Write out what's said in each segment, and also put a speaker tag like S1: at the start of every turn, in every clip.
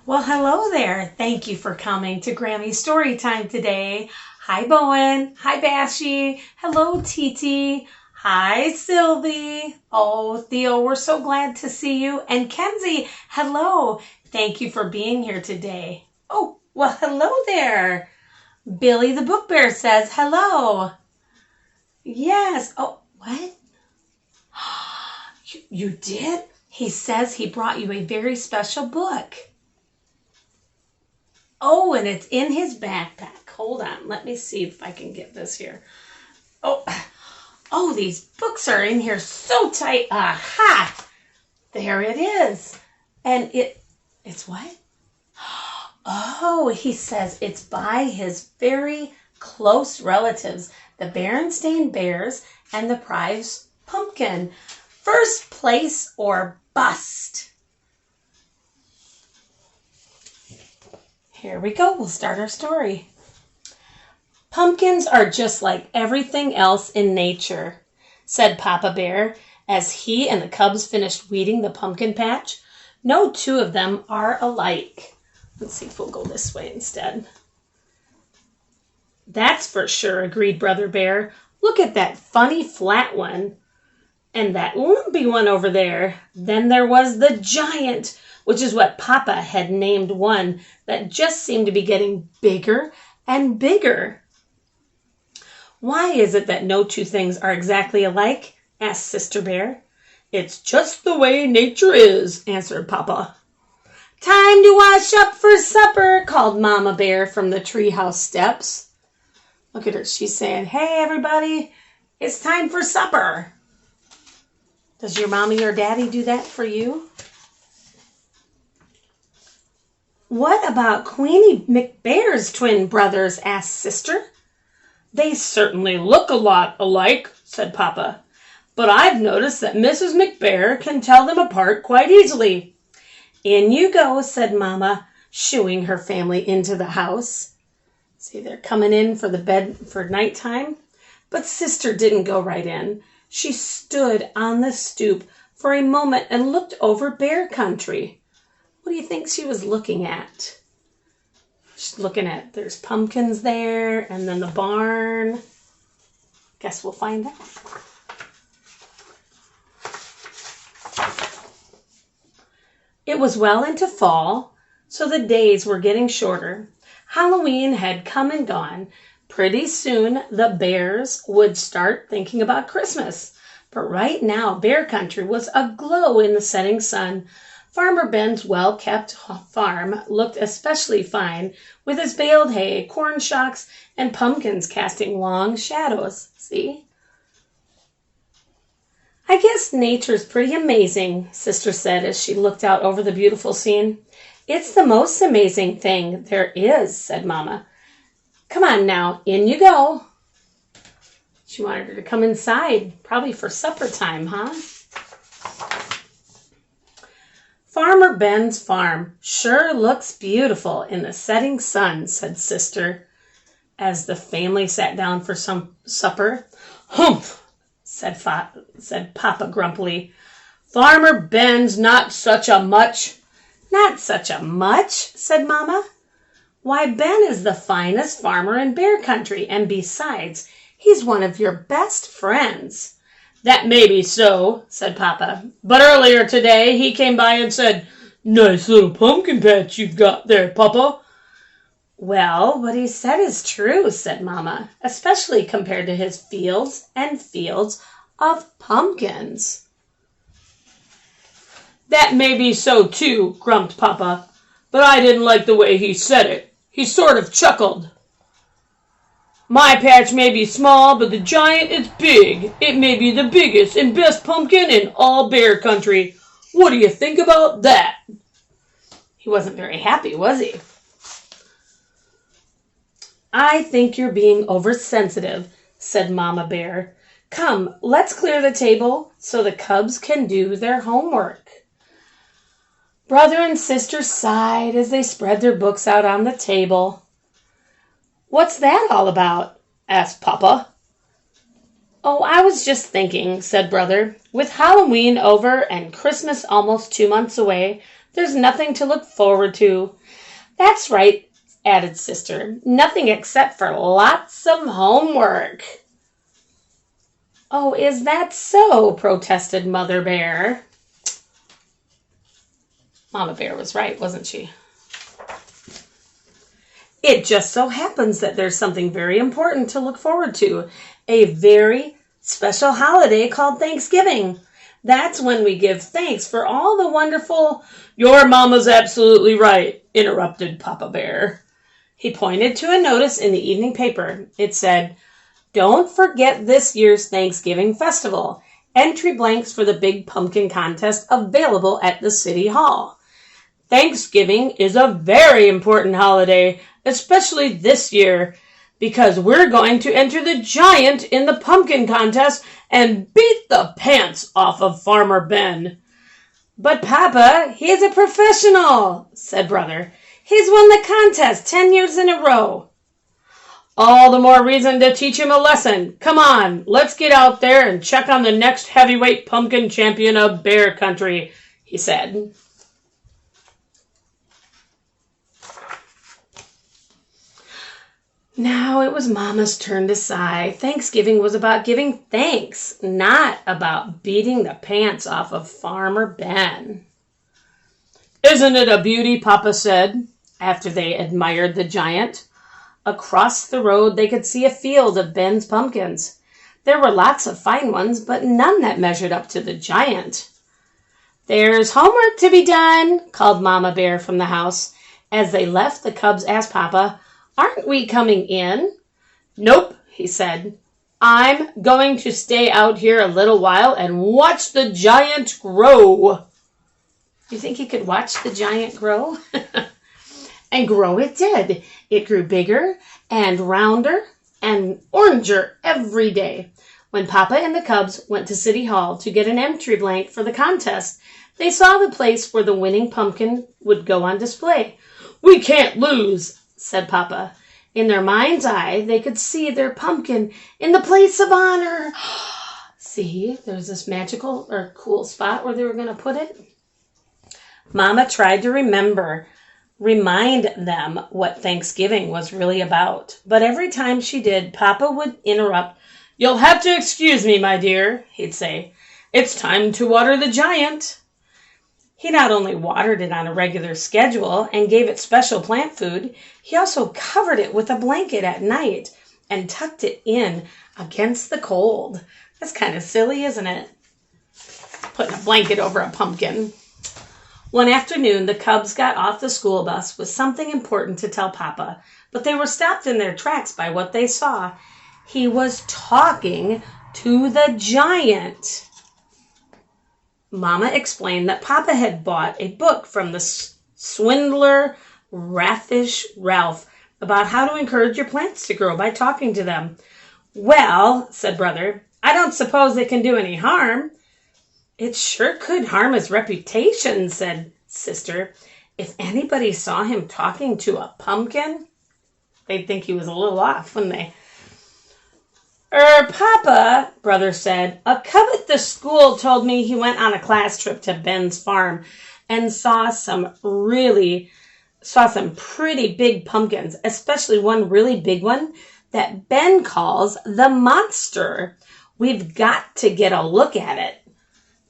S1: Well, hello there. Thank you for coming to Grammy Story Time today. Hi, Bowen. Hi, Bashi. Hello, Titi. Hi, Sylvie. Oh, Theo, we're so glad to see you. And Kenzie, hello. Thank you for being here today. Oh, well, hello there. Billy the Book Bear says hello. Yes. Oh, what? You did? He says he brought you a very special book. Oh, and it's in his backpack. Hold on. Let me see if I can get this here. Oh, these books are in here so tight. Aha! There it is. And it's what? Oh, he says it's by his very close relatives, the Berenstain Bears and the Prize Pumpkin. First place or bust. Here we go. We'll start our story. Pumpkins are just like everything else in nature, said Papa Bear as he and the cubs finished weeding the pumpkin patch. No two of them are alike. Let's see if we'll go this way instead. That's for sure, agreed Brother Bear. Look at that funny flat one and that lumpy one over there. Then there was the giant, which is what Papa had named one that just seemed to be getting bigger and bigger. Why is it that no two things are exactly alike? Asked Sister Bear. It's just the way nature is, answered Papa. Time to wash up for supper, called Mama Bear from the treehouse steps. Look at her. She's saying, hey, everybody, it's time for supper. Does your mommy or daddy do that for you? What about Queenie McBear's twin brothers? Asked Sister. They certainly look a lot alike, said Papa. But I've noticed that Mrs. McBear can tell them apart quite easily. In you go, said Mama, shooing her family into the house. See, they're coming in for the bed for nighttime. But Sister didn't go right in. She stood on the stoop for a moment and looked over bear country. What do you think she was looking at? She's looking at, there's pumpkins there, and then the barn. Guess we'll find out. It was well into fall, so the days were getting shorter. Halloween had come and gone. Pretty soon, the bears would start thinking about Christmas. But right now, bear country was aglow in the setting sun. Farmer Ben's well-kept farm looked especially fine with its baled hay, corn shocks, and pumpkins casting long shadows. See? I guess nature's pretty amazing, Sister said as she looked out over the beautiful scene. It's the most amazing thing there is, said Mama. Come on now, in you go. She wanted her to come inside, probably for supper time, huh? Farmer Ben's farm sure looks beautiful in the setting sun, said Sister, as the family sat down for some supper. Humph, said Papa grumpily. Farmer Ben's not such a much. Not such a much, said Mama. Why, Ben is the finest farmer in bear country, and besides, he's one of your best friends. That may be so, said Papa, but earlier today he came by and said, Nice little pumpkin patch you've got there, Papa. Well, what he said is true, said Mama, especially compared to his fields and fields of pumpkins. That may be so too, grumped Papa, but I didn't like the way he said it. He sort of chuckled. My patch may be small, but the giant is big. It may be the biggest and best pumpkin in all bear country. What do you think about that? He wasn't very happy, was he? I think you're being oversensitive, said Mama Bear. Come, let's clear the table so the cubs can do their homework. Brother and sister sighed as they spread their books out on the table. What's that all about? Asked Papa. Oh, I was just thinking, said Brother. With Halloween over and Christmas almost 2 months away, There's nothing to look forward to. That's right, added Sister. Nothing except for lots of homework. Oh, is that so? Protested Mother Bear. Mama Bear was right, wasn't she? It just so happens that there's something very important to look forward to. A very special holiday called Thanksgiving. That's when we give thanks for all the wonderful... Your mama's absolutely right, interrupted Papa Bear. He pointed to a notice in the evening paper. It said, "Don't forget this year's Thanksgiving festival. Entry blanks for the big pumpkin contest available at the City Hall. Thanksgiving is a very important holiday, especially this year, because we're going to enter the giant in the pumpkin contest and beat the pants off of Farmer Ben." "But Papa, he's a professional," said Brother. "He's won the contest 10 years in a row." "All the more reason to teach him a lesson. Come on, let's get out there and check on the next heavyweight pumpkin champion of Bear Country," he said. Now it was Mama's turn to sigh. Thanksgiving was about giving thanks, not about beating the pants off of Farmer Ben. "Isn't it a beauty?" Papa said, after they admired the giant. Across the road they could see a field of Ben's pumpkins. There were lots of fine ones, but none that measured up to the giant. "There's homework to be done," called Mama Bear from the house. As they left, the cubs asked Papa, "Aren't we coming in?" "Nope," he said. "I'm going to stay out here a little while and watch the giant grow." You think he could watch the giant grow? And grow it did. It grew bigger and rounder and oranger every day. When Papa and the cubs went to City Hall to get an entry blank for the contest, they saw the place where the winning pumpkin would go on display. "We can't lose," said Papa. In their mind's eye, they could see their pumpkin in the place of honor. See, there's this magical or cool spot where they were going to put it. Mama tried to remind them what Thanksgiving was really about. But every time she did, Papa would interrupt. "You'll have to excuse me, my dear," he'd say. "It's time to water the giant." He not only watered it on a regular schedule and gave it special plant food, he also covered it with a blanket at night and tucked it in against the cold. That's kind of silly, isn't it? Putting a blanket over a pumpkin. One afternoon, the cubs got off the school bus with something important to tell Papa, but they were stopped in their tracks by what they saw. He was talking to the giant. Mama explained that Papa had bought a book from the swindler Raffish Ralph about how to encourage your plants to grow by talking to them. "Well," said Brother, "I don't suppose they can do any harm." "It sure could harm his reputation," said Sister. "If anybody saw him talking to a pumpkin, they'd think he was a little off, wouldn't they?" Papa," Brother said, "a cub at the school told me he went on a class trip to Ben's farm and saw some pretty big pumpkins, especially one really big one that Ben calls the monster. We've got to get a look at it,"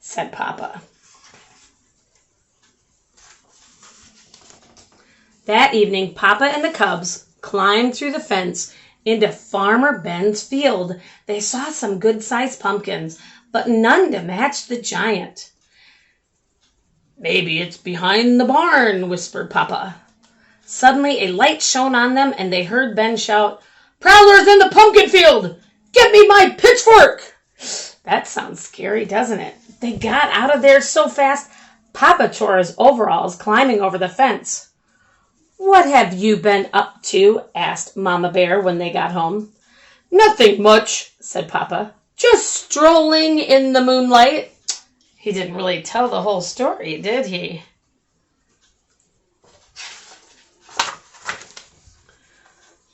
S1: said Papa. That evening, Papa and the cubs climbed through the fence into Farmer Ben's field. They saw some good-sized pumpkins, but none to match the giant. "Maybe it's behind the barn," whispered Papa. Suddenly, a light shone on them, and they heard Ben shout, "Prowlers in the pumpkin field! Get me my pitchfork!" That sounds scary, doesn't it? They got out of there so fast, Papa tore his overalls climbing over the fence. "What have you been up to?" asked Mama Bear when they got home. "Nothing much," said Papa. "Just strolling in the moonlight." He didn't really tell the whole story, did he?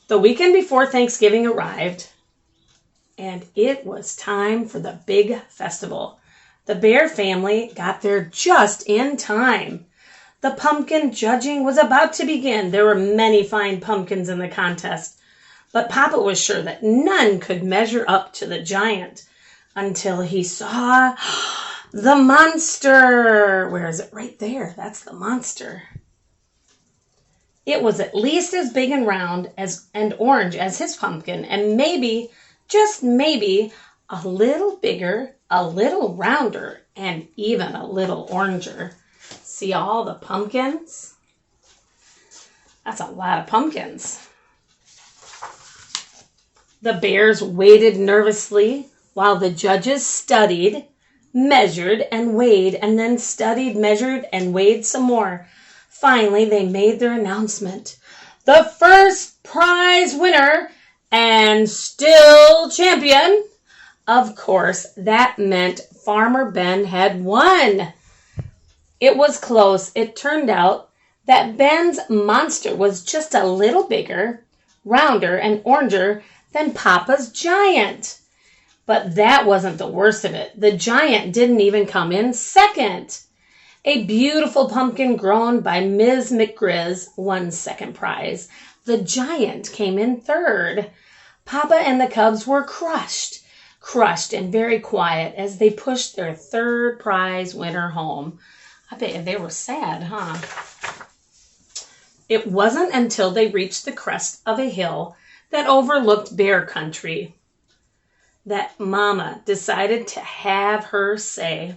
S1: The weekend before Thanksgiving arrived, and it was time for the big festival. The Bear family got there just in time. The pumpkin judging was about to begin. There were many fine pumpkins in the contest, but Papa was sure that none could measure up to the giant until he saw the monster. Where is it? Right there. That's the monster. It was at least as big and round and orange as his pumpkin, and maybe, just maybe, a little bigger, a little rounder, and even a little oranger. See all the pumpkins? That's a lot of pumpkins. The bears waited nervously while the judges studied, measured, and weighed, and then studied, measured, and weighed some more. Finally, they made their announcement. The first prize winner and still champion. Of course, that meant Farmer Ben had won. It was close. It turned out that Ben's monster was just a little bigger, rounder, and oranger than Papa's giant. But that wasn't the worst of it. The giant didn't even come in second. A beautiful pumpkin grown by Ms. McGriz won second prize. The giant came in third. Papa and the cubs were crushed and very quiet as they pushed their third prize winner home. I bet they were sad, huh? It wasn't until they reached the crest of a hill that overlooked bear country that Mama decided to have her say.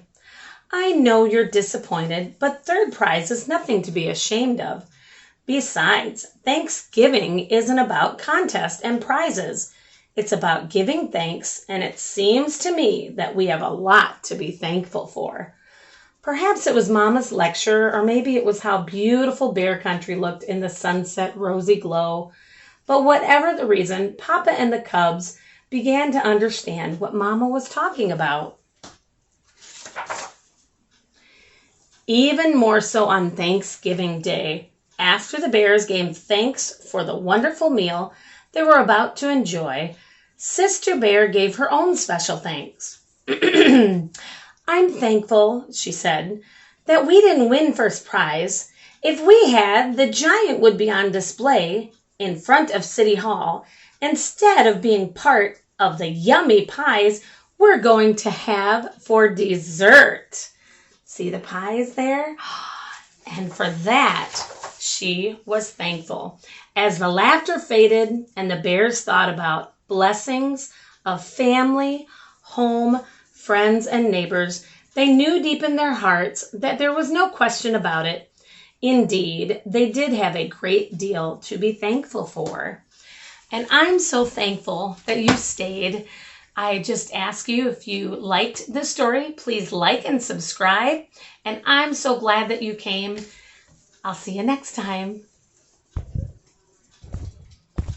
S1: I know you're disappointed, but third prize is nothing to be ashamed of. Besides, Thanksgiving isn't about contests and prizes. It's about giving thanks, and it seems to me that we have a lot to be thankful for. Perhaps it was Mama's lecture, or maybe it was how beautiful bear country looked in the sunset rosy glow. But whatever the reason, Papa and the cubs began to understand what Mama was talking about. Even more so on Thanksgiving Day, after the bears gave thanks for the wonderful meal they were about to enjoy, Sister Bear gave her own special thanks. I'm thankful, she said, that we didn't win first prize. If we had, the giant would be on display in front of City Hall instead of being part of the yummy pies we're going to have for dessert. See the pies there? And for that, she was thankful. As the laughter faded and the bears thought about blessings of family, home, friends, and neighbors, they knew deep in their hearts that there was no question about it. Indeed, they did have a great deal to be thankful for. And I'm so thankful that you stayed. I just ask you, if you liked the story, please like and subscribe. And I'm so glad that you came. I'll see you next time.